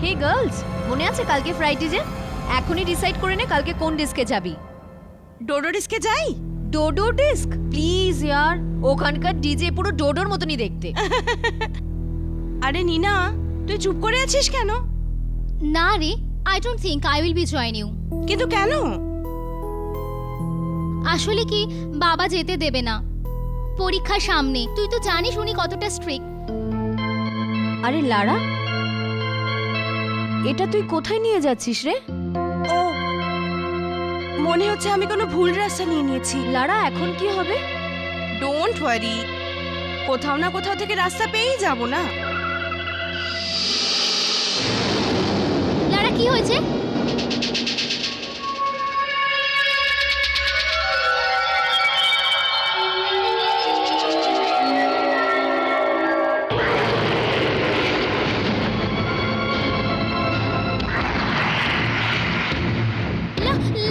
হে girls, মনে আছে কালকে ফ্রাইডে যে? এখনই ডিসাইড করে নে কালকে কোন ডিস্কে যাবি। ডোডো ডিস্কে যাই? ডোডো ডিস্ক? প্লিজ ইয়ার, ওখানকার ডিজে পুরো ডোডোর মতনই দেখতে। আরে নীনা, তুই চুপ করে আছিস কেন? না রে, I don't think I will be join you. কিন্তু কেন? আসলে কি, বাবা যেতে দেবে না। পরীক্ষার সামনে, তুই তো জানিস উনি কতটা স্ট্রিক্ট। আরে লারা, এটা তুই কোথায় নিয়ে যাচ্ছিস রে? ও, মনে হচ্ছে আমি কোনো ভুল রাস্তা নিয়ে নিয়েছি। লারা, এখন কি হবে? ডোন্ট ওয়ারি, কোথাও না কোথাও থেকে রাস্তা পেয়েই যাব না। লারা, কি হয়েছে?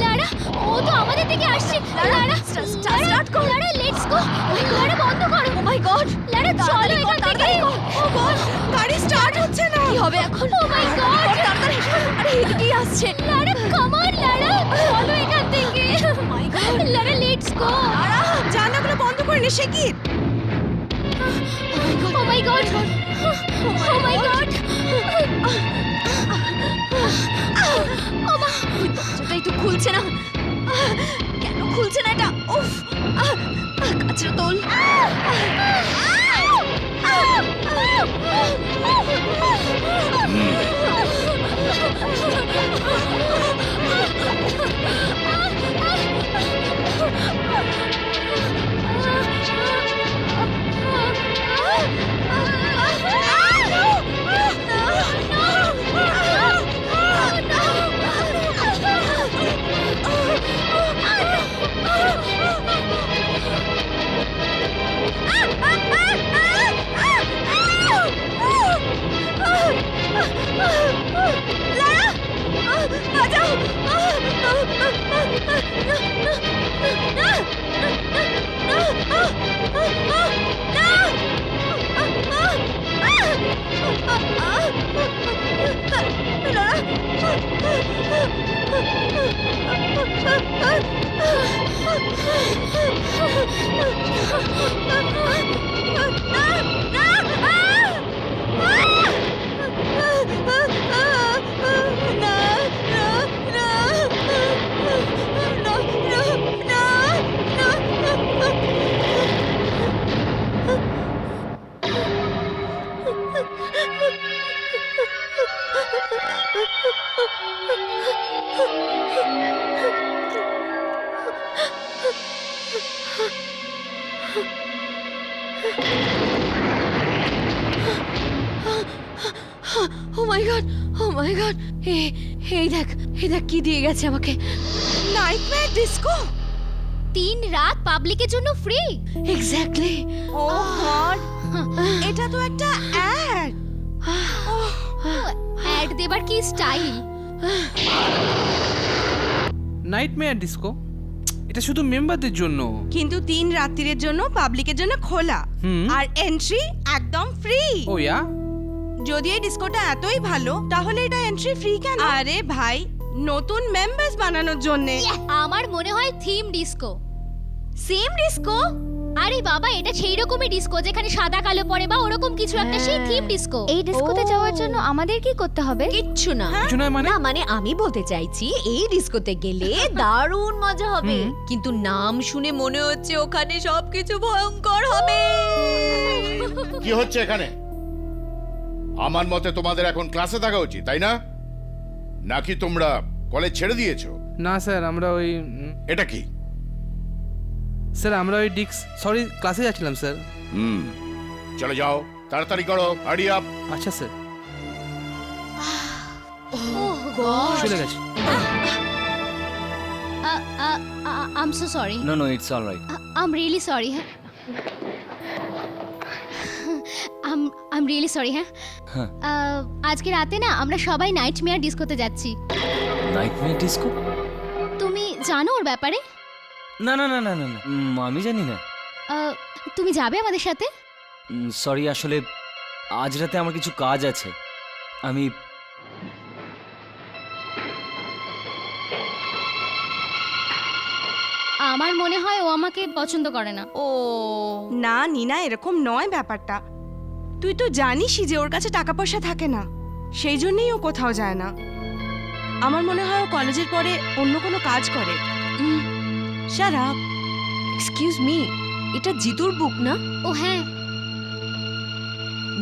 লারা, ও তো আমাদের দিকে আসছে। লারা, স্টার্ট কর। লারা, লেটস গো। লারা, বন্ধ করো। ও মাই গড। লারা, চলো এখান থেকে। ও গড, গাড়ি স্টার্ট হচ্ছে না। কি হবে এখন? ও মাই গড। তাড়াতাড়ি, আরে এদিকেই আসছে। লারা, কাম অন লারা, চলো এখান থেকে। ও মাই গড। Lara, let's go. জানালাগুলো বন্ধ করে নে, সে কি? ও মাই গড। ও মাই গড। দরজাটাই তো খুলছে না। কেন খুলছে না এটা? উফ, কাছের তোল। Oh my god! Oh my god! এই দেখ কি দিয়ে গেছে আমাকে। Nightmare disco? 3 রাত পাবলিকের জন্য ফ্রি। এক্স্যাক্টলি। ও গড, এটা তো একটা অ্যাড। অ্যাড দেবার কি স্টাইল। নাইটমেয়ার ডিস্কো, এটা শুধু মেম্বারদের জন্য। কিন্তু 3 রাত্রির জন্য পাবলিকের জন্য খোলা, হুম। আর এন্ট্রি একদম ফ্রি। ও ইয়া, যদি এই ডিস্কোটা এতই ভালো, তাহলে এটা এন্ট্রি ফ্রি কেন? আরে ভাই, নতুন মেম্বার্স বানানোর জন্য। আমার মনে হয় থিম ডিস্কো। Same disco? আরে বাবা, এটা সেই রকমই ডিস্কো যেখানে সাদা কালো পরে বা ওরকম কিছু একটা, সেই থিম ডিস্কো। এই ডিস্কোতে যাওয়ার জন্য আমাদের কি করতে হবে? কিচ্ছু না। কিছু নয় মানে? না মানে আমি বলতে চাইছি এই ডিস্কোতে গেলে দারুণ মজা হবে, কিন্তু নাম শুনে মনে হচ্ছে ওখানে সবকিছু ভয়ঙ্কর হবে। কি হচ্ছে এখানে? আমার মতে তোমাদের এখন ক্লাসে থাকা উচিত, তাই না? নাকি তোমরা কলেজ ছেড়ে দিয়েছো? না স্যার, আমরা ওই এটা কি? স্যার আমরা ওই সরি ক্লাসে যাচ্ছিলাম স্যার। চলে যাও, তাড়াতাড়ি করো, হারি আপ। আচ্ছা স্যার, ওহ গড। চলে গেছে। I am so sorry. No, no, it's all right. I am really sorry. হ্যাঁ, আই এম রিয়েলি সরি। হ্যাঁ, হ্যাঁ। আজকে রাতে না আমরা সবাই নাইটমেয়ার ডিস্কোতে যাচ্ছি। Nightmare disco? তুমি জানো ওর ব্যাপারে? না না না না না না, আমি জানি না। তুমি যাবে আমাদের সাথে? সরি, আসলে আজ রাতে আমার কিছু কাজ আছে। আমি আমার মনে হয় ও আমাকে পছন্দ করে না। ও না নিনা, এরকম নয় ব্যাপারটা। তুই তো জানিসই যে ওর কাছে টাকা পয়সা থাকে না, সেই জন্যই ও কোথাও যায় না। আমার মনে হয় ও কলেজের পরে অন্য কোনো কাজ করে। Shut up. এক্সকিউজ মি, এটা জিতুর বুক না? ও হ্যাঁ,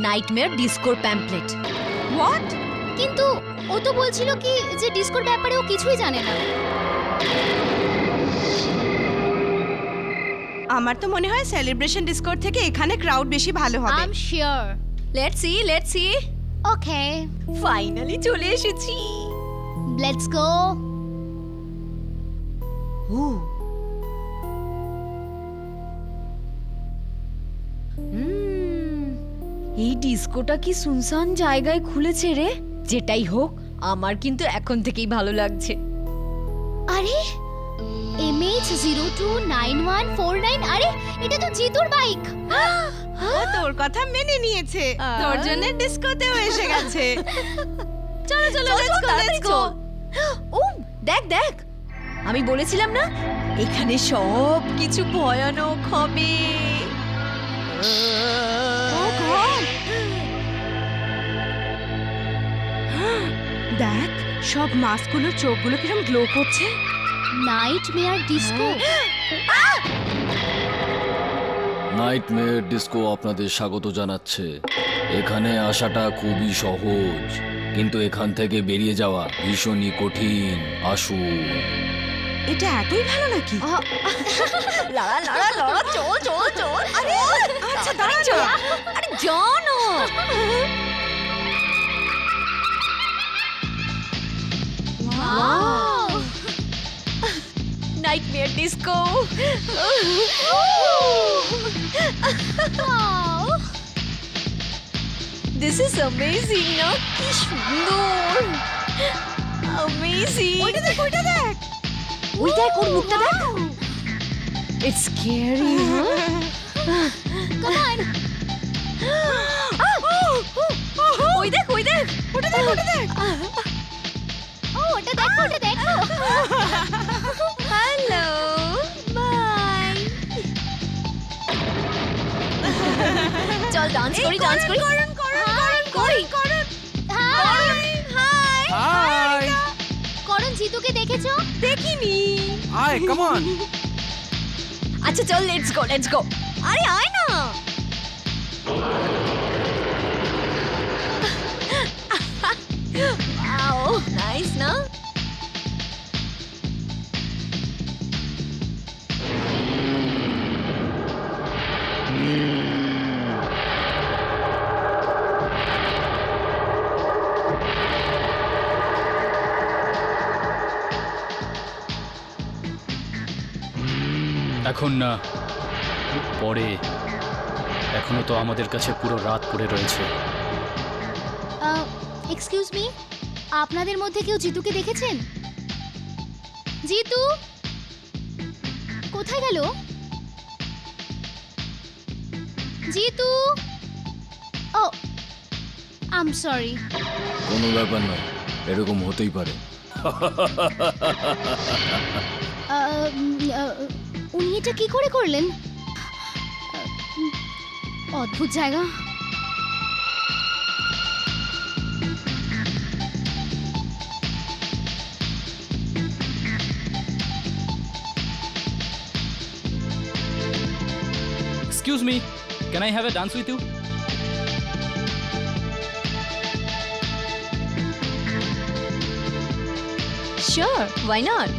নাইটমেয়ার ডিস্কোর প্যাম্পলেট। হোয়াট? কিন্তু ও তো বলছিল কি যে ডিস্কোর ব্যাপারে ও কিছুই জানে না। আমার তো মনে হয় সেলিব্রেশন ডিসকোর থেকে এখানে ক্রাউড বেশি ভালো আই হবে। Am sure. Let's see. Okay, finally চলে এসেছি। Let's go. ও এই ডিস্কোটা কি সুনসান জায়গায় খুলেছে রে? যেটাই হোক, আমার কিন্তু এখন থেকেই ভালো লাগছে। আরে MH029149, আরে এটা তো জিতুর বাইক। ও তোর কথা মেনে নিয়েছে, তোর জন্য ডিসকোতেও এসে গেছে। চলো চলো, লেটস গো। ও দেখ দেখ, আমি বলেছিলাম না এখানে সব কিছু ভয়ানক হবে। ও গড, দেখ সব মাস্কগুলোর চোখগুলো কিরকম গ্লো করছে। Nightmare disco. নাইটমেয়ার ডিস্কো আপনাদের স্বাগত জানাচ্ছে। এখানে আসাটা খুবই সহজ, কিন্তু এখান থেকে বেরিয়ে যাওয়া ভীষণই কঠিন। আসুন। এটা এতই ভালো নাকি? লড়া লড়া লড়া, চল চল চল। আরে আচ্ছা দাঁড়া। আরে জানো nightmare disco. This is amazing না? কি সুন্দর, অ্যামেজিং। ওইটা দেখ, ওইটা দেখ। ওই দেখ, ওর মুখটা দেখ। It's scary. Come on. ওই দেখ, ওই দেখ, ওটা দেখ, ওটা দেখ। ও ওটা দেখো, ওটা দেখো। Hello, bye. চল ডান্স করি, ডান্স করি। করি। হাই হাই করণ, জিতুকে দেখেছো? দেখিনি। আয় কাম অন। আচ্ছা চল, লেটস গো, লেটস গো। আরে আয় না। ওয়াও, নাইস না? এখন না, পরে। এখনো তো আমাদের কাছে পুরো রাত পড়ে রয়েছে। এক্সকিউজ মি, আপনাদের মধ্যে কেউ জিতুকে দেখেছেন? জিতু কোথায় গেল? জিতু, ও আই এম সরি। কোনো ব্যাপার নয়, এরকম হতেই পারে। উনি এটা কি করে করলেন? অদ্ভুত জায়গা। Excuse me, can I have a dance with you? Sure, why not?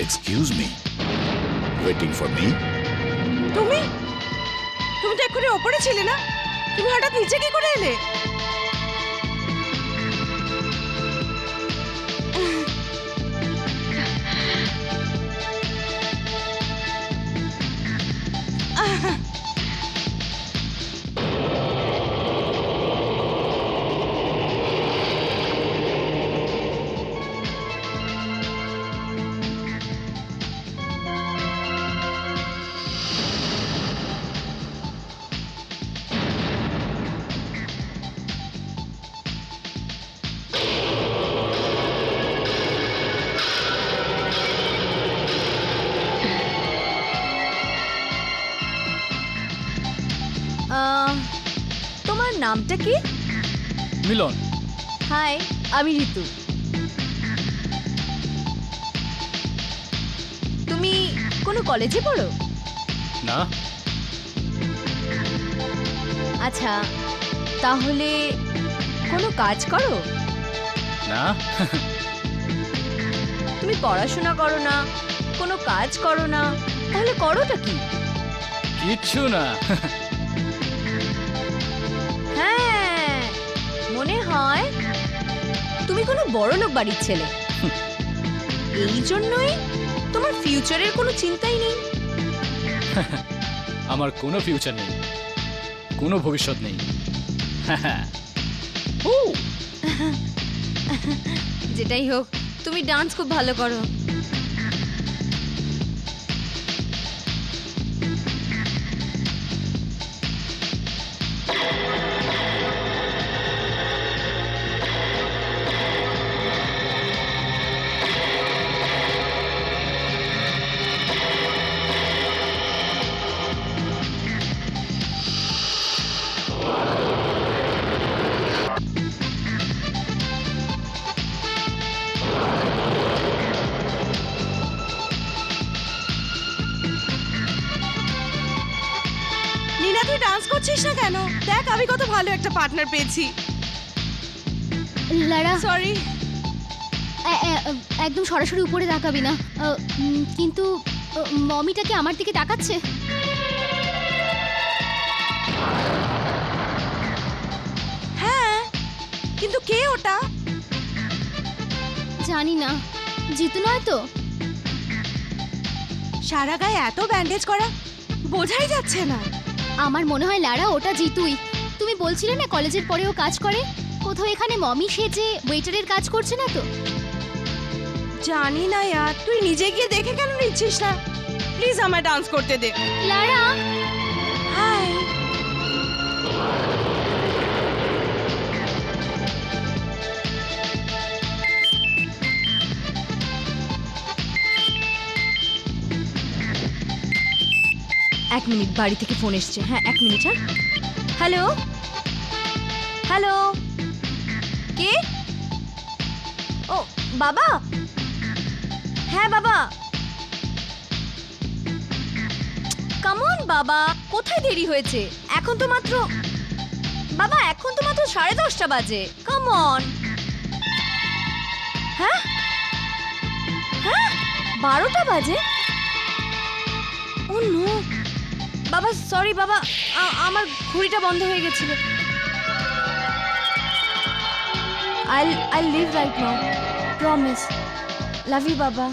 Excuse me, waiting for me? তুমি তুমি তো এক্ষুনি ওপরে ছিলে না, তুমি হঠাৎ নিচে কি করে এলে? তোমার নামটা কি? মিলন। হাই, আমি ঋতু। তুমি কোনো কলেজে পড়ো? না। আচ্ছা, তাহলে কোনো কাজ করো? না। তুমি পড়াশোনা করো না, কোনো কাজ করো না, তাহলে করোটা কি? কিচ্ছু না। হ্যাঁ, মনে হয় তুমি কোনো বড়লোক বাড়ির ছেলে। এই জন্যই তোমার ফিউচারের কোনো চিন্তাই নেই। আমার কোনো ফিউচার নেই, কোনো ভবিষ্যৎ নেই। যেটাই হোক, তুমি ডান্স খুব ভালো করো। নীনা, তুই ডান্স করছিস না কেন? দেখ, আমি কত ভালো একটা পার্টনার পেয়েছি। লারা, সরি। একদম সরাসরি উপরে তাকাবি না। কিন্তু মমিটাকে আমার দিকে তাকাচ্ছে। হ্যাঁ, কিন্তু কে ওটা? জানি না, জিতু নয় তো? সারা গায়ে এত ব্যান্ডেজ করা, বোঝাই যাচ্ছে না। আমার মনে হয় লারা ওটা জিতুই। তুমি বলছিলে না কলেজের পরেও কাজ করে? কোথাও এখানে মমি সেজে ওয়েটারের কাজ করছে না তো? জানি না यार, তুই নিজে গিয়ে দেখে কেন নিচ্ছিস না? প্লিজ আমায় ডান্স করতে দে। লারা, হাই। এক মিনিট, বাড়ি থেকে ফোন এসছে। হ্যাঁ, এক মিনিট। হ্যাঁ, হ্যালো হ্যালো, কে? ও বাবা। হ্যাঁ বাবা, কামন বাবা, কোথায় দেরি হয়েছে? এখন তো মাত্র 10:30 বাজে। কামন। হ্যাঁ হ্যাঁ, 12টা বাজে। ও নো বাবা, সরি বাবা, আমার ঘড়িটা বন্ধ হয়ে গেছিল। I'll leave right now. Promise. Love you, Baba.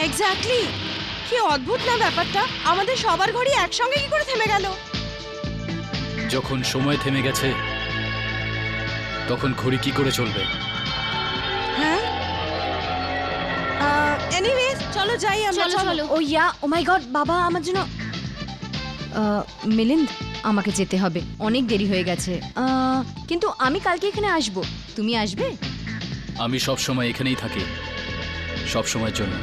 Exactly. কি অদ্ভুত না ব্যাপারটা, আমাদের সবার ঘড়ি একসঙ্গে কি করে থেমে গেল? যখন সময় থেমে গেছে তখন ঘড়ি কি করে চলবে? হ্যাঁ, এনিওয়েজ চলো যাই আমরা। চলো চলো। ও ইয়া, ও মাই গড, বাবা আমার জন্য। মিলিন্দ, আমাকে যেতে হবে, অনেক দেরি হয়ে গেছে। কিন্তু আমি কালকে এখানে আসব, তুমি আসবে? আমি সব সময় এখানেই থাকি, সব সময়ের জন্য।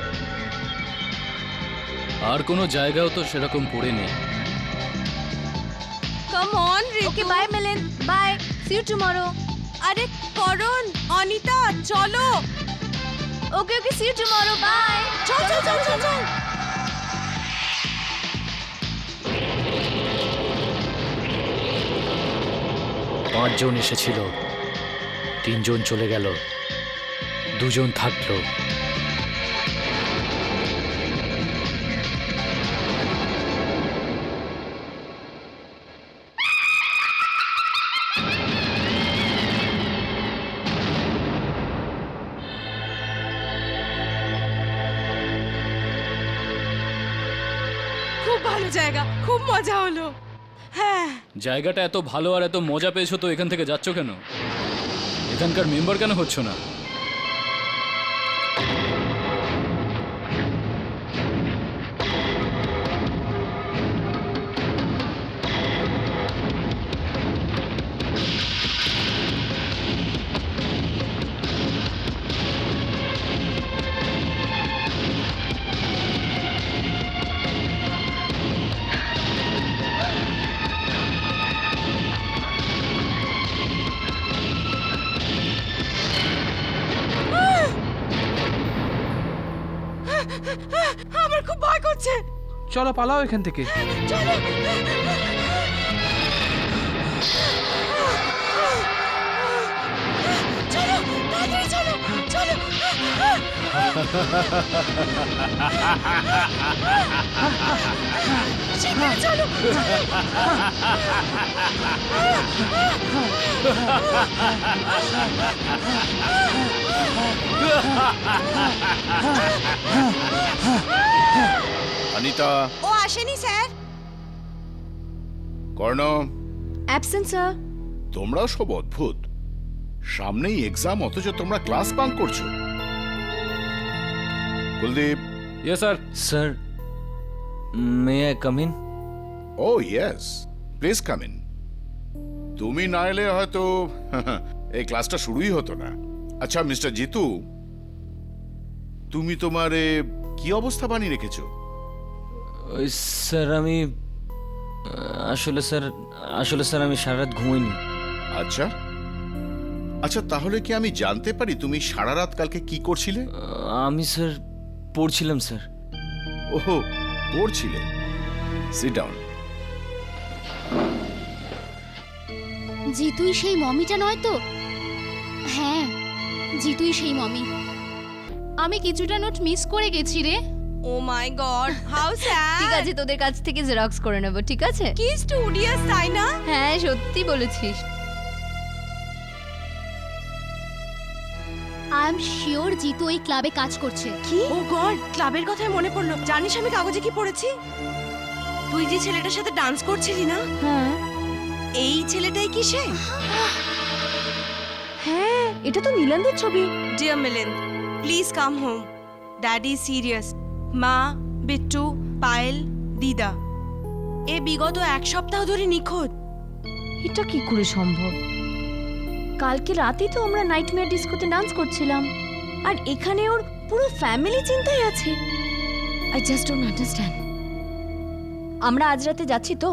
আর কোনো জায়গাও তো সেরকম পড়ে নেই। Come on Ritu. Okay, bye Milind, bye, see you tomorrow. আরে করণ, অনিতা, চলো। Okay okay, see you tomorrow, bye. চল চল চল চল চল। 5 জন এসেছিল, তিনজন চলে গেল, দুজন থাকলো। খুব ভালো জায়গা, খুব মজা হলো। হ্যাঁ, জায়গাটা এত ভালো আর এত মজা পেয়েছো তো এখান থেকে যাচ্ছ কেন? এখানকার মেম্বার কেন হচ্ছ না? আমার খুব ভয় করছে। চলো পালাও এখান থেকে। চলো। চলো, তাড়াতাড়ি চলো, চলো। শিগগিরই চলো। অনিতা, ও আসেনি স্যার। কর্ণ, অ্যাবসেন্ট স্যার। তোমরাও সব অদ্ভুত। সামনেই এক্সাম অথচ তোমরা ক্লাস বাঙ্ক করছো। Kuldeep. Yes sir. Sir, may I come in? Oh yes, please come in. তুমি না এলে হয়তো এই ক্লাসটা শুরুই হতো না। আচ্ছা মিস্টার জিতু, তুমি তোমার কি অবস্থা বানিয়ে রেখেছো? ওই স্যার আমি আসলে স্যার আমি সারা রাত ঘুমাইনি। আচ্ছা আচ্ছা, তাহলে কি আমি জানতে পারি তুমি সারা রাত কালকে কি করছিলে? আমি স্যার পড়ছিলাম স্যার। ওহো, পড়ছিলে। Sit down. জিতুই সেই মমিটা নয় তো? হ্যাঁ, জিতুই সেই মমি। আমি কিছুটা নোট মিস করে গেছি রে। ও মাই গড, হাউ স্যাড। ঠিক আছে, তোদের কাছ থেকে জেরক্স করে নেব, ঠিক আছে? কি স্টুডিয়াস, তাই না? হ্যাঁ, সত্যি বলেছিস। আই এম শিওর জিতু ওই ক্লাবে কাজ করছে। কি? ও গড, ক্লাবের কথাই মনে পড়লো। জানিস আমি কাগজে কি পড়েছি? তুই যে ছেলেটার সাথে ডান্স করছিলি না, হ্যাঁ এই ছেলেটাই কি সে? হ্যাঁ, এটা তো মিলনদের ছবি। Dear Milin, please come home. Daddy serious. মা, বিট্টু, পায়েল, দিদা এ বিগত এক সপ্তাহ ধরে নিখোঁজ। এটা কি করে সম্ভব? কালকে রাতেই তো আমরা নাইটমেয়ার ডিস্কোতে ডান্স করছিলাম, আর এখানে ওর পুরো ফ্যামিলি চিন্তায় আছে। I just don't understand. আমরা আজ রাতে যাচ্ছি তো,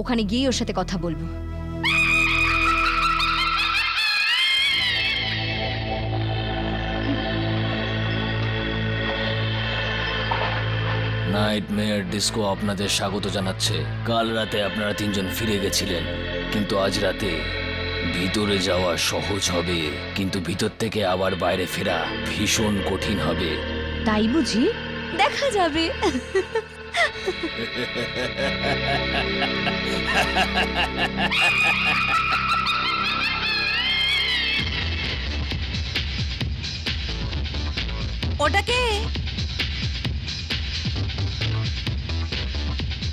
ওখানে গিয়ে ওর সাথে কথা বলবো। নাইটমেয়ার ডিস্কো আপনাদের স্বাগত জানাচ্ছে। কাল রাতে আপনারা তিনজন ফিরে গেছিলেন, কিন্তু আজ রাতে ভিতরে যাওয়া সহজ হবে, কিন্তু ভিতর থেকে আবার বাইরে ফেরা ভীষণ কঠিন হবে। তাই বুঝি? দেখা যাবে। ওটাকে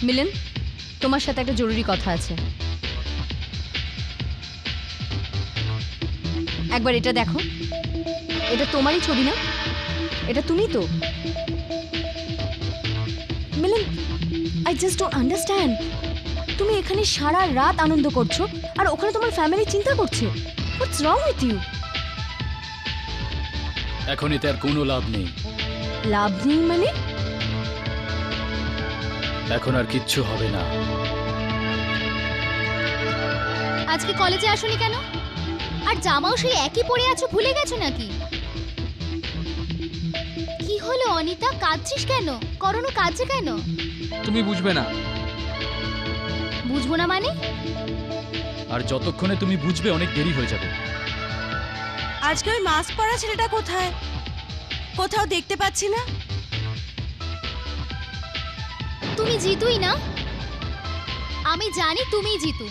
মিলন, তোমার সাথে একটা জরুরি কথা আছে। একবার এটা দেখো। এটা তোমারই ছবি না? এটা তুমি তো? মিলন, আই জাস্ট ডোন্ট আন্ডারস্ট্যান্ড। তুমি এখানে সারা রাত আনন্দ করছো, আর ওখানে তোমার ফ্যামিলি চিন্তা করছে। হোয়াটস রং উইথ ইউ? এখন এতে আর কোনো লাভ নেই। লাভ নেই মানে? এখন আর কিচ্ছু হবে না। আজকে কলেজে আসোনি কেন? আর জামাও সেই একই পরে আছো, ভুলে গেছো নাকি? কি হলো অনিতা, কাঁদছিস কেন? করোনো কাঁদছে কেন? তুমি বুঝবে না। বুঝবো না মানে? আর যতক্ষণে তুমি বুঝবে অনেক দেরি হয়ে যাবে। আজকে ওই মাস্ক পরা ছেলেটা কোথায়? কোথাও দেখতে পাচ্ছি না। তুমি জিতুই না? আমি জানি তুমিই জিতু।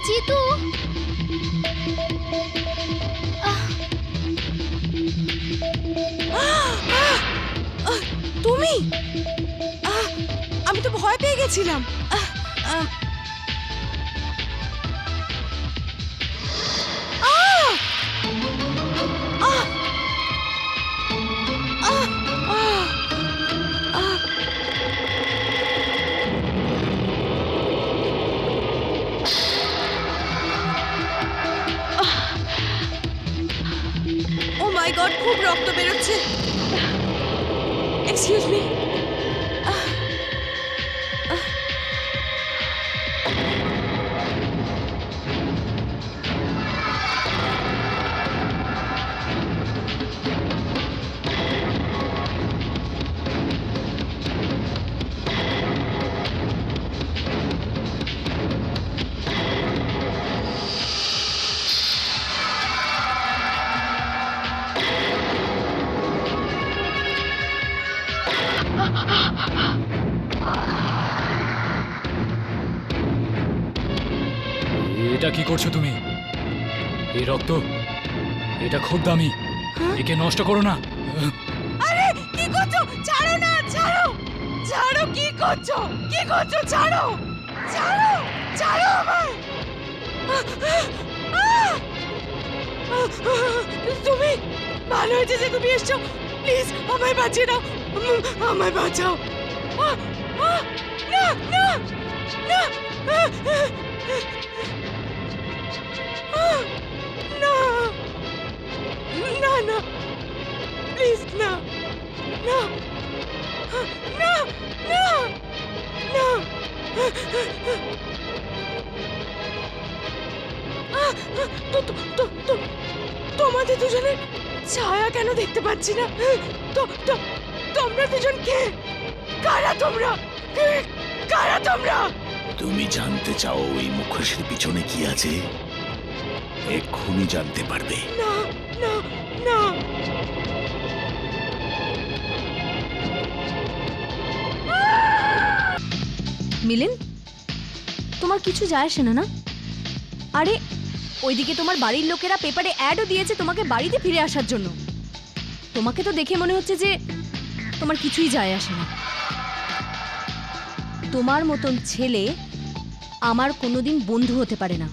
জিতু, তুমি? আমি তো ভয় পেয়ে গেছিলাম। ও মাই গড, খুব রক্ত বেরোচ্ছে। Excuse me. এটা কি করছো তুমি? এই রক্ত, এটা খুব দামি, একে নষ্ট করো না। আরে কি করছো? ছাড়ো না, ছাড়ো ছাড়ো। কি করছো? কি করছো? ছাড়ো ছাড়ো ছাড়ো আমায়। তুমি ভালো হয়েছে যে তুমি এসছো। প্লিজ আমায় বাঁচিয়ে দাও, আমায় বাঁচাও। না না না না না না, প্লিজ না না না না না। তোমাদের দুজনের ছায়া কেন দেখতে পাচ্ছি না? তোমরা দুজন কে? কারা তোমরা? কারা তোমরা? তুমি জানতে চাও ওই মুখোশের পিছনে কি আছে? এক্ষুনি জানতে পারবে। না না না। মিলিন, তোমার কিছু যায় আসে না না? আরে ওইদিকে তোমার বাড়ির লোকেরা পেপারে অ্যাডও দিয়েছে তোমাকে বাড়িতে ফিরে আসার জন্য। তোমাকে তো দেখে মনে হচ্ছে যে তোমার কিছুই যায় আসে না। তোমার মতন ছেলে আমার কোনোদিন বন্ধু হতে পারে না।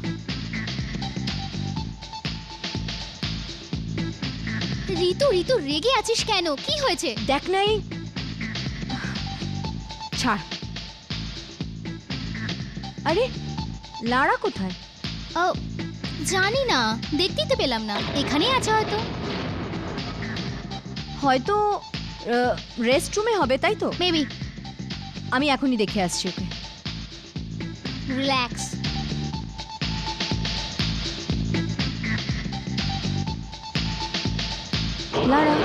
ঋতু, ঋতু রেগে আছিস কেন? কি হয়েছে? দেখ নাই, ছাড়। আরে লারা কোথায়? জানি না, দেখতেই তো পেলাম না। এখানেই আছে হয়তো। হয়তো রেস্ট রুমে হবে, তাই তো? মেবি। আমি এখনই দেখে আসছি ওকে। রিল্যাক্স। লারা,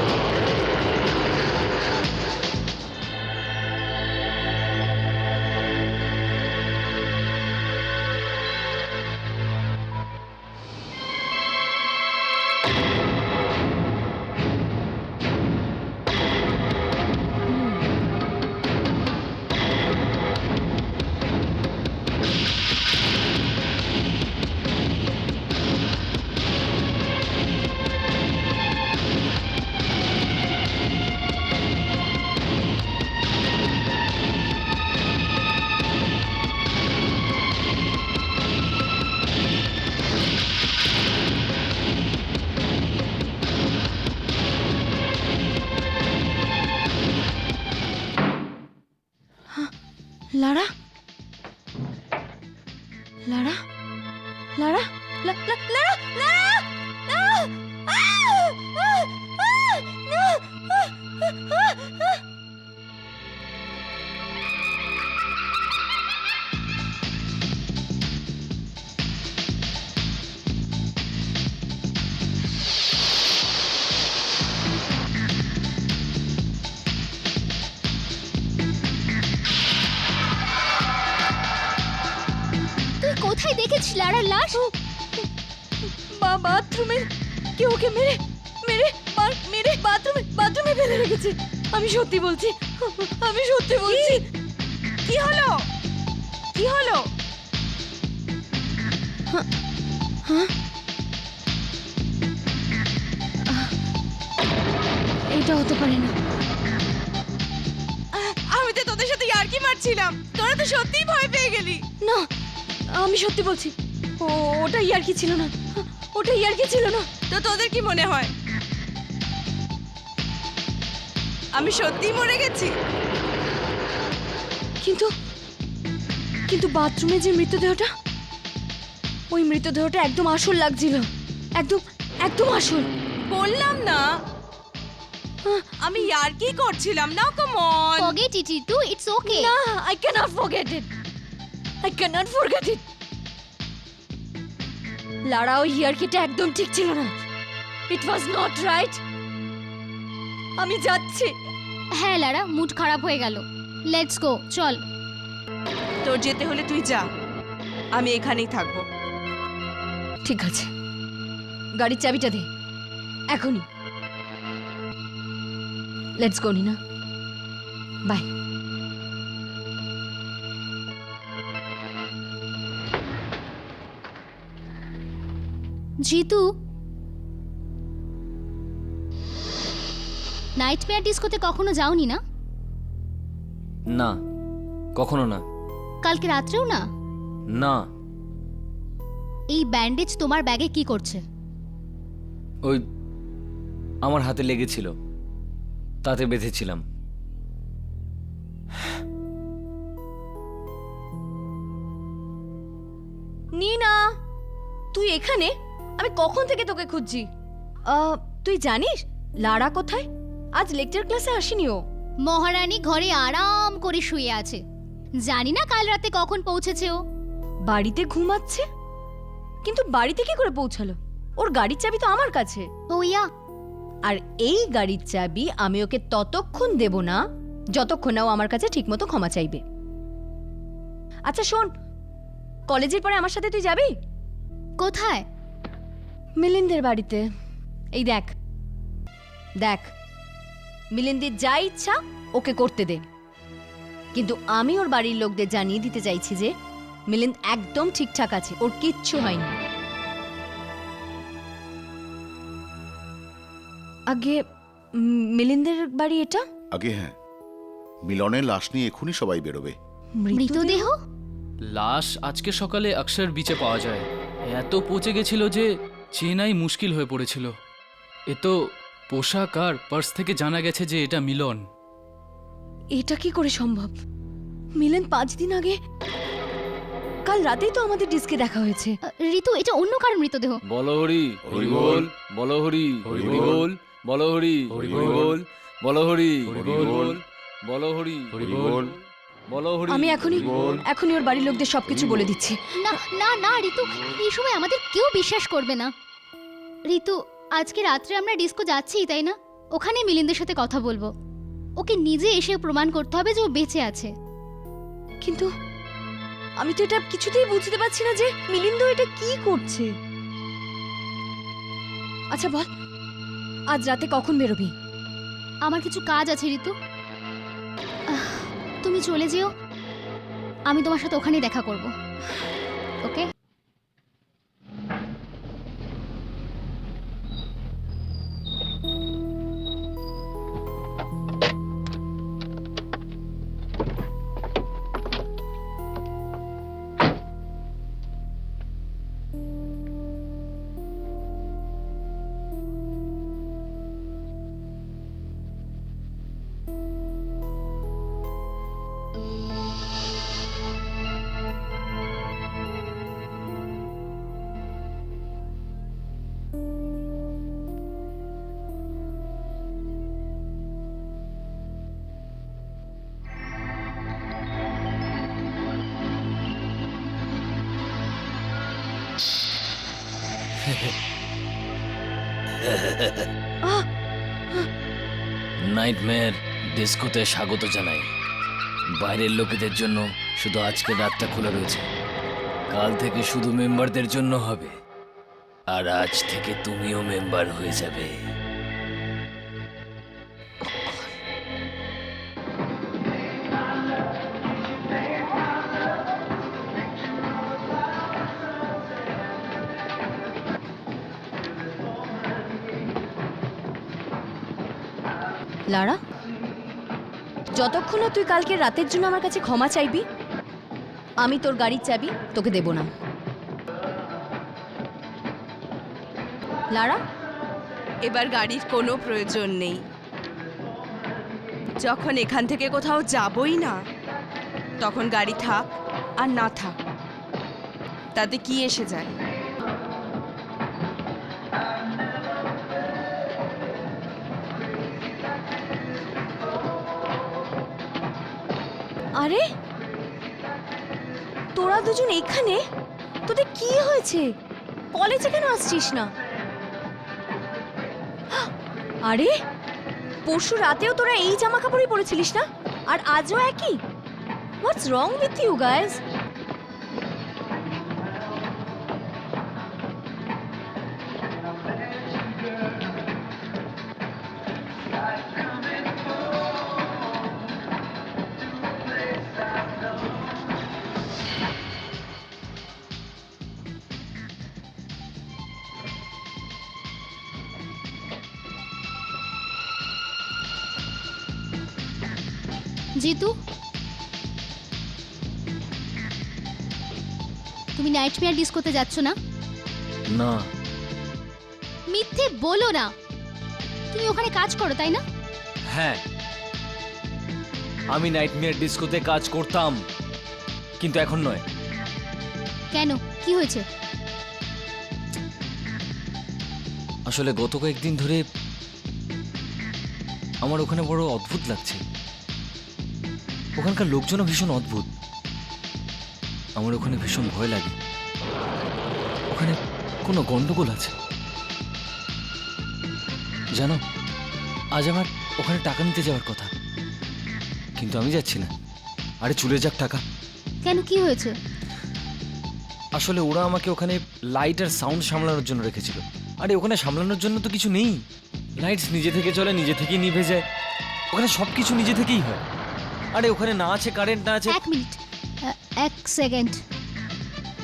লারা, লারা, লারা, লারা, তুই কোথায় দেখেছিস লাড়ার লাশ? বাথরুমে কেউ ওকে মেরে মেরে মেরে বাথরুমে ফেলে রেখেছে। আমি সত্যি বলছি, আমি সত্যি বলছি। কি হলো? কি হলো? এটা হতে পারে না। আমি তো তোদের সাথে ইয়ার্কি মারছিলাম, তোরা তো সত্যিই ভয় পেয়ে গেলি। না, আমি সত্যি বলছি, ওটা ইয়ার্কি ছিল না, ওটা ইয়ার্কি ছিল না। তো তোদের কি মনে হয় আমি সত্যিই মরে গেছি? কিন্তু কিন্তু বাথরুমে যে মৃতদেহটা, ওই মৃতদেহটা একদম আসল লাগছিল, একদম একদম আসল। বললাম না আমি ইয়ার্কি করছিলাম না। Come on. Forget it Ritu, it's okay. না, I cannot forget it. I cannot forget it. লারা, ওই ইয়ার্কিটা একদম ঠিক ছিল না। It was not right. আমি যাচ্ছি। হ্যাঁ লাড়া, মুড খারাপ হয়ে গেল। লেটস গো, চল। তোর যেতে হলে তুই যা, আমি এখানেই থাকবো। ঠিক আছে, গাড়ির চাবিটা দে এখনই। Let's go Nina, bye. Jitu, nightmare ডিস্কোতে কখনো যাওনি না? না, কখনো না। কালকে রাত্রেও না? না, এই ব্যান্ডেজ তোমার ব্যাগে কি করছে? ওই আমার হাতে লেগেছিল, তাতে বেঁধেছিলাম। নিনা, তুই এখানে? আমি কখন থেকে তোকে খুঁজছি। তুই জানিস লারা কোথায়? আজ লেকচার ক্লাসে আসেনি ও। মহারানী ঘরে আরাম করে শুয়ে আছে। জানি না কাল রাতে কখন পৌঁছেছে ও। বাড়িতে ঘুমাচ্ছে, কিন্তু বাড়িতে কি করে পৌঁছালো? ওর গাড়ির চাবি তো আমার কাছে। ওইয়া, আর এই গাড়ির চাবি আমি ওকে ততক্ষণ দেব না যতক্ষণ না ও আমার কাছে ঠিকমতো ক্ষমা চাইবে। আচ্ছা শোন, কলেজের পরে আমার সাথে তুই যাবি? কোথায়? মিলিন্দের বাড়িতে। এই দেখ দেখ, মিলিন্দির যা ইচ্ছা ওকে করতে দে, কিন্তু আমি ওর বাড়ির লোকদের জানিয়ে দিতে চাইছি যে মিলিন্দ একদম ঠিকঠাক আছে, ওর কিচ্ছু হয়নি। আগে মিলিন্দের বাড়ি এটা? আগে হ্যাঁ, মিলনের লাশ নিয়ে এখনই সবাই বেরোবে। মৃতদেহ? লাশ আজকে সকালে অক্ষর বিচে পাওয়া যায়। এত পচে গেছিল যে চেনাই মুশকিল হয়ে পড়েছিল। এ তো পোশাক আর পার্স থেকে জানা গেছে যে এটা মিলন। এটা কি করে সম্ভব? মিলন 5 দিন আগে, কাল রাতেই তো আমাদের ডিস্কে দেখা হয়েছে। ঋতু, এটা অন্য কার মৃতদেহ। বলো হরি হরি বল, বলো হরি হরি বল, বলো হরি হরি বল, বলো হরি হরি বল, বলো হরি হরি বল, বলো হরি। আমি এখনই ওর বাড়ির লোকদের সবকিছু বলে দিচ্ছি। না না না ঋতু, এই সময় আমাদের কেউ বিশ্বাস করবে না। ঋতু, আজকে রাত্রে আমরা ডিস্কো যাচ্ছি, তাই না? ওখানে মিলিন্দের সাথে কথা বলবো। ওকে নিজে এসে প্রমাণ করতে হবে যে ও বেঁচে আছে। কিন্তু আমি তো এটা কিছুতেই বুঝতে পারছি না যে মিলিন্দ এটা কি করছে। আচ্ছা বল, আজ রাতে কখন বেরোবি? আমার কিছু কাজ আছে ঋতু, তুমি চলে যেও, আমি তোমার সাথে ওখানেই দেখা করব। ওকে? নাইটমেয়ার ডিস্কোতে স্বাগত জানাই। বাইরের লোকেদের জন্য শুধু আজকের রাতটা খোলা রয়েছে, কাল থেকে শুধু মেম্বারদের জন্য হবে, আর আজ থেকে তুমিও মেম্বার হয়ে যাবে। লারা, যতক্ষণ না তুই কালকে রাতের জন্য আমার কাছে ক্ষমা চাইবি, আমি তোর গাড়ির চাবি তোকে দেব না। লারা, এবার গাড়ির কোনো প্রয়োজন নেই। যখন এখান থেকে কোথাও যাবই না, তখন গাড়ি থাক আর না থাক, তাতে কি এসে যায়? আরে তোরা দুজন এখানে? তোদের কি হয়েছে? কলেজে কেন আসছিস না? আরে পরশু রাতেও তোরা এই জামা কাপড়ই পরেছিলিস না, আর আজও একই? What's wrong with you guys? Jitu, তুমি নাইট মেয়ার ডিস্কোতে যাচ্ছ না? না, মিথ্যে বলো না। তুমি ওখানে কাজ করো, তাই না? হ্যাঁ, আমি নাইটমেয়ার ডিস্কোতে কাজ করতাম, কিন্তু এখন নয়। কেন, কি হয়েছে? আসলে গত কয়েকদিন ধরে আমার ওখানে বড় অদ্ভুত লাগছে। ওখানকার লোকজনও ভীষণ অদ্ভুত। আমার ওখানে ভীষণ ভয় লাগে। ওখানে কোনো গন্ডগোল আছে জানো। আজ আমার ওখানে টাকা নিতে যাওয়ার কথা, কিন্তু আমি যাচ্ছি না। আরে চলে যাক টাকা। কেন, কি হয়েছে? আসলে ওরা আমাকে ওখানে লাইট আর সাউন্ড সামলানোর জন্য রেখেছিল। আরে ওখানে সামলানোর জন্য তো কিছু নেই। লাইটস নিজে থেকে চলে, নিজে থেকেই নিভে যায়। ওখানে সব কিছু নিজে থেকেই হয়। আরে ওখানে না আছে কারেন্ট, না আছে। এক মিনিট, এক সেকেন্ড।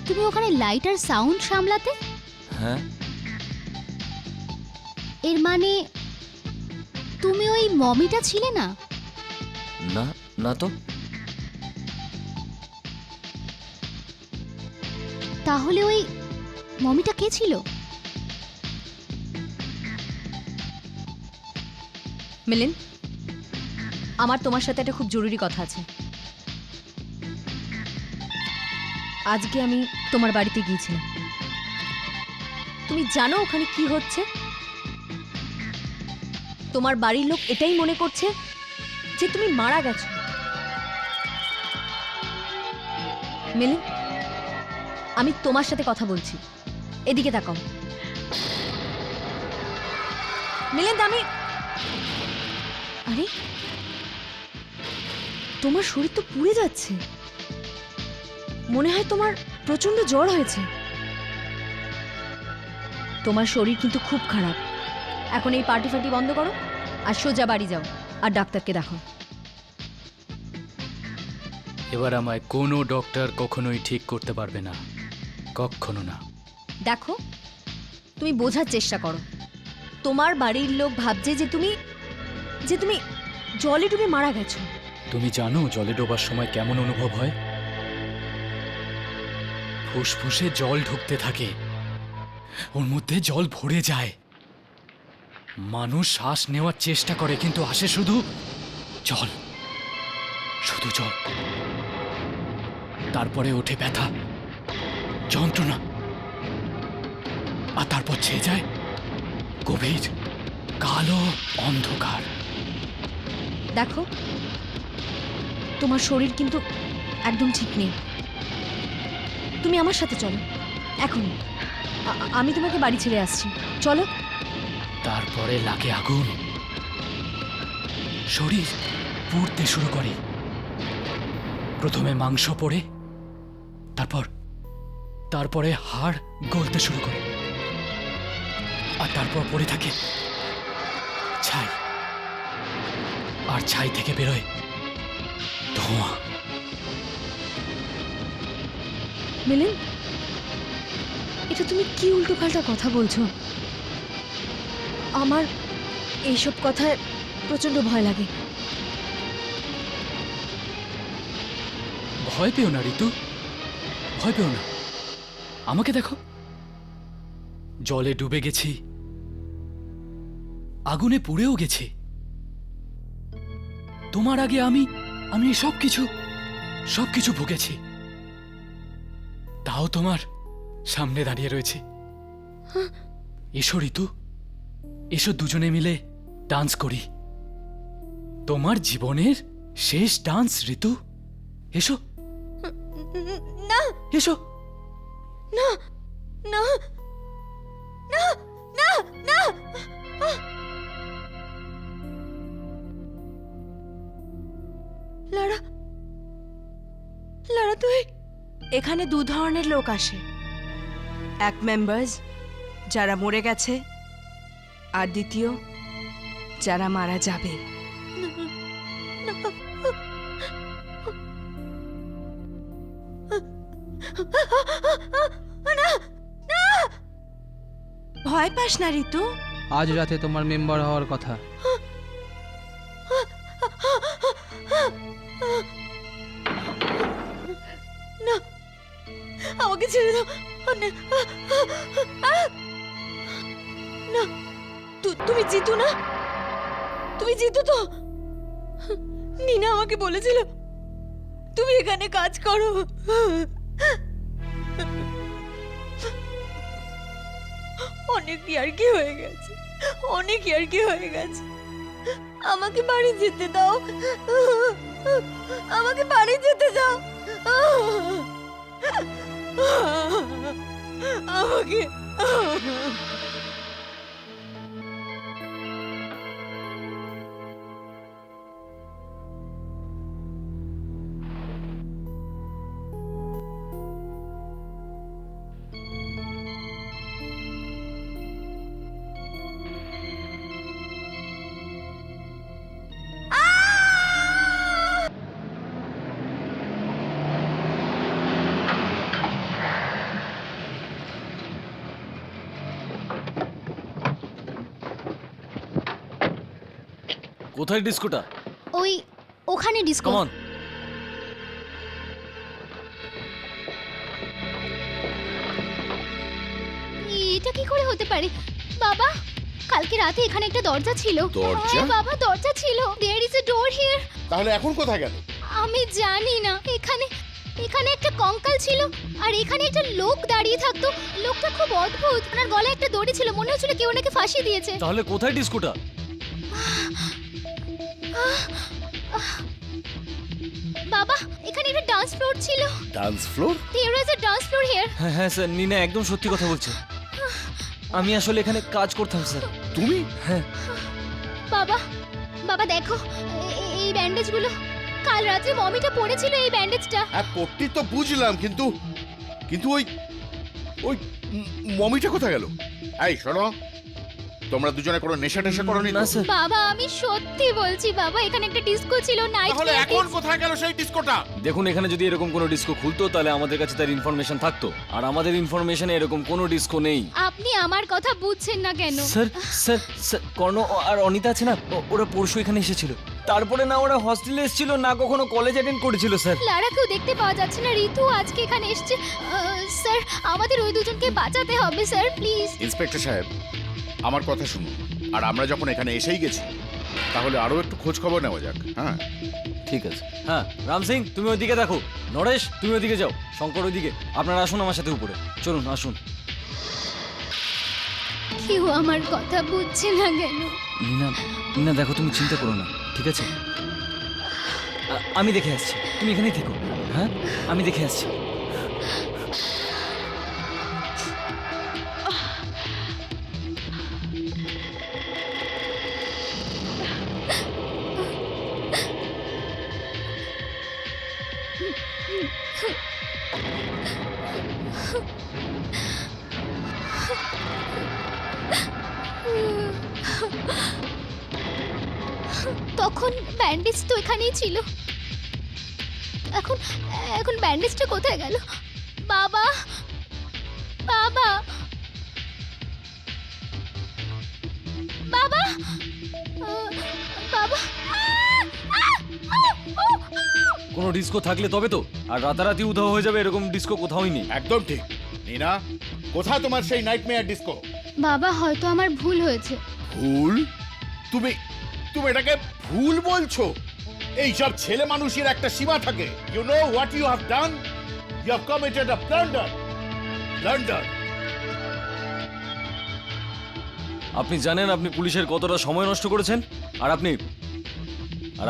তুমি ওখানে লাইট আর সাউন্ড সামলাতে? হ্যাঁ। এর মানে তুমি ওই মমিটা ছিলে না? না, না তো। তাহলে ওই মমিটা কে ছিল? মিলিন, আমার তোমার সাথে একটা খুব জরুরি কথা আছে। আজকে আমি তোমার বাড়িতে গিয়েছিলাম। তুমি জানো ওখানে কি হচ্ছে? তোমার বাড়ির লোক এটাই মনে করছে যে তুমি মারা গেছো। মিলিন, আমি তোমার সাথে কথা বলছি, এদিকে তাকাও। মিলিন, আমি আরে তোমার শরীর তো পুড়ে যাচ্ছে। মনে হয় তোমার প্রচন্ড জ্বর হয়েছে। তোমার শরীর কিন্তু খুব খারাপ। এখন এই পার্টি ফার্টি বন্ধ করো আর সোজা বাড়ি যাও আর ডাক্তারকে দেখো। এবার আমায় কোনো ডক্টর কখনোই ঠিক করতে পারবে না, কখনো না। দেখো, তুমি বোঝার চেষ্টা করো। তোমার বাড়ির লোক ভাবছে যে তুমি জলে ডুবে মারা গেছো। তুমি জানো জলে ডোবার সময় কেমন অনুভব হয়? ফুসফুসে জল ঢুকতে থাকে, ওর মধ্যে জল ভরে যায়। মানুষ শ্বাস নেওয়ার চেষ্টা করে, কিন্তু আসে শুধু জল, শুধু জল। তারপরে ওঠে ব্যথা, যন্ত্রণা, আর তারপর ছেয়ে যায় গভীর কালো অন্ধকার। দেখো, তোমার শরীর কিন্তু একদম ঠিক নেই। তুমি আমার সাথে চলো এখন। আমি তোমাকে বাড়ি ছেড়ে আসছি, চলো। তারপরে লাগে আগুন, শরীর পুড়তে শুরু করে। প্রথমে মাংস পড়ে, তারপর তারপরে হাড় গলতে শুরু করে, আর তারপর পড়ে থাকে ছাই, আর ছাই থেকে বেরোয় ধোঁয়া। মিলিন, এটা তুমি কি উল্টোপাল্টা কথা বলছো? আমার এইসব কথায় প্রচন্ড ভয় লাগে। ভয় পেও না ঋতু, ভয় পেও না। আমাকে দেখো, জলে ডুবে গেছি, আগুনে পুড়েও গেছি। তোমার আগে আমি সবকিছু ভুগেছি, তাও তোমার সামনে দাঁড়িয়ে রয়েছে। এসো ঋতু, এসো দুজনে মিলে ডান্স করি, তোমার জীবনের শেষ ডান্স। ঋতু এসো, না এসো। না না না না না। লারা, লারা তুই। এখানে দু ধরনের লোক আসে, এক মেম্বার্স যারা মরে গেছে, আর দ্বিতীয় যারা মারা যাবে। ভয় পাস না ঋতু। আজ রাতে তোমার মেম্বার হওয়ার কথা। না, আমাকে ছেড়ে দাও। না, তুমি জিতু না? তুমি জিতু তো? নীনা আমাকে বলেছিল তুমি এখানে কাজ করো। অনেক ইয়ার্কি হয়ে গেছে, অনেক ইয়ার্কি হয়ে গেছে। আমাকে বাড়ি যেতে দাও, আমাকে বাড়ি যেতে দাও। আমাকে কোথায় ডিস্কোটা? ওখানে ডিস্কো। কমন। এটা কি করে হতে পারে বাবা? কালকে রাতে এখানে একটা দরজা ছিল। দরজা? হ্যাঁ বাবা, দরজা ছিল। There is a door here. তাহলে এখন কোথায় গেল? আমি জানি না। এখানে একটা কঙ্কাল ছিল, আর এখানে একটা লোক দাঁড়িয়ে থাকতো। লোকটা খুব অদ্ভুত। ওনার গলায় একটা দড়ি ছিল, মনে হচ্ছিল কেউ ওনাকে ফাঁসি দিয়েছে। তাহলে কোথায় ডিস্কোটা? বাবা, এখানে একটা ডান্স ফ্লোর ছিল। Dance floor? There is a dance floor here. হ্যাঁ হ্যাঁ স্যার, নীনা একদম সত্যি কথা বলছে। আমি আসলে এখানে কাজ করতাম স্যার। তুমি? হ্যাঁ। বাবা, বাবা দেখো এই ব্যান্ডেজগুলো। কাল রাতে মমিটা পড়েছিল এই ব্যান্ডেজটা। হ্যাঁ, পট্টি তো বুঝলাম, কিন্তু ওই ওই মমিটা কোথায় গেল? এই শোনো, তোমরা দুজনে কোনো নেশা টেশা করোনি না তো? স্যার। বাবা, আমি সত্যি বলছি বাবা, এখানে একটা ডিস্কো ছিল, নাইট। তাহলে এখন কোথায় গেল সেই ডিস্কোটা? দেখুন, এখানে যদি এরকম কোনো ডিস্কো খুলতো তাহলে আমাদের কাছে তার ইনফরমেশন থাকতো, আর আমাদের ইনফরমেশনে এরকম কোনো ডিস্কো নেই। আপনি আমার কথা বুঝছেন না কেন? স্যার স্যার স্যার, কর্ণ আর অনিতা আছে না, ওরা পরশু এখানে এসেছিল। তারপরে না ওরা হস্টেলে এসেছিল, না কখনো কলেজ অ্যাটেন্ড করেছিল স্যার। লারাকেও দেখতে পাওয়া যাচ্ছে না। ঋতু আজকে এখানে এসেছে। স্যার, আমাদের ওই দুজনকে বাঁচাতে হবে স্যার, প্লিজ। ইন্সপেক্টর সাহেব, আমার কথা শুনুন। আর আমরা যখন এখানে এসেই গেছি, তাহলে আরো একটু খোঁজ খবর নেওয়া যাক। হ্যাঁ ঠিক আছে। হ্যাঁ, রাম সিং তুমি ওইদিকে দেখো, নরেশ তুমি ওইদিকে যাও, শঙ্কর ওইদিকে। আপনারা আসুন আমার সাথে উপরে, চলুন আসুন। কেউ আমার কথা বুঝছে না কেন? নীনা, নীনা দেখো, তুমি চিন্তা করো না, ঠিক আছে? আমি দেখে আসছি, তুমি এখানেই থেকো। হ্যাঁ, আমি দেখে আসছি। তখন ব্যান্ডেজ তো এখানেই ছিল। এখন এখন ব্যান্ডেজটা কোথায় গেল? বাবা, বাবা, বাবা, বাবা। কোনো ডিস্কো থাকলে তবে তো, আর রাতারাতি উধাও হয়ে যাবে এরকম ডিস্কো কোথাওই নেই। একদম ঠিক। নীনা, কোথায় তোমার সেই নাইটমেয়ার ডিস্কো? বাবা, হয়তো আমার ভুল হয়েছে। ভুল? তুমি তুমি এটাকে ভুল বলছো? এইসব ছেলে মানুষের একটা সীমা থাকে। You know what you have done? You have committed a blunder. Blunder. আপনি জানেন আপনি পুলিশের কতটা সময় নষ্ট করেছেন? আর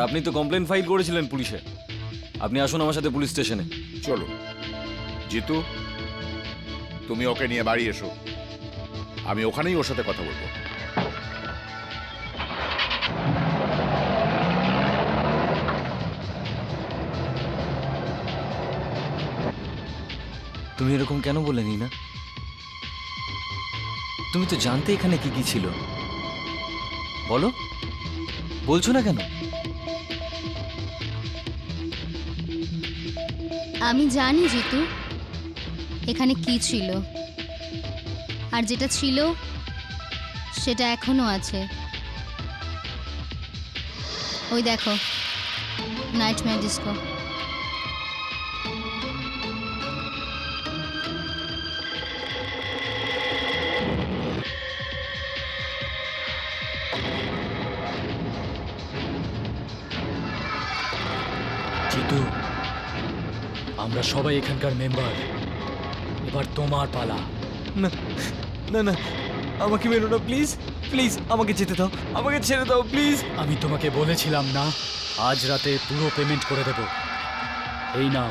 আপনি তো কমপ্লেন ফাইল করেছিলেন পুলিশে। আপনি আসুন আমার সাথে পুলিশ স্টেশনে। চলো জিতু, তুমি ওকে নিয়ে বাড়ি এসো, আমি ওখানেই ওর সাথে কথা বলবো। তুমি এরকম কেন বলে নি না? তুমি তো জানতে এখানে কি কি ছিল। বলো, বলছো না কেন? আমি জানি জিতু এখানে কি ছিল, আর যেটা ছিল সেটা এখনো আছে। ওই দেখো, নাইটমেয়ার ডিস্কো। জিতু, আমরা সবাই এখানকার মেম্বার। এবার তোমার পালা। না না না, আমাকে মেরো না প্লিজ, প্লিজ আমাকে যেতে দাও, আমাকে ছেড়ে দাও প্লিজ। আমি তোমাকে বলেছিলাম না, আজ রাতে পুরো পেমেন্ট করে দেব। এই নাও।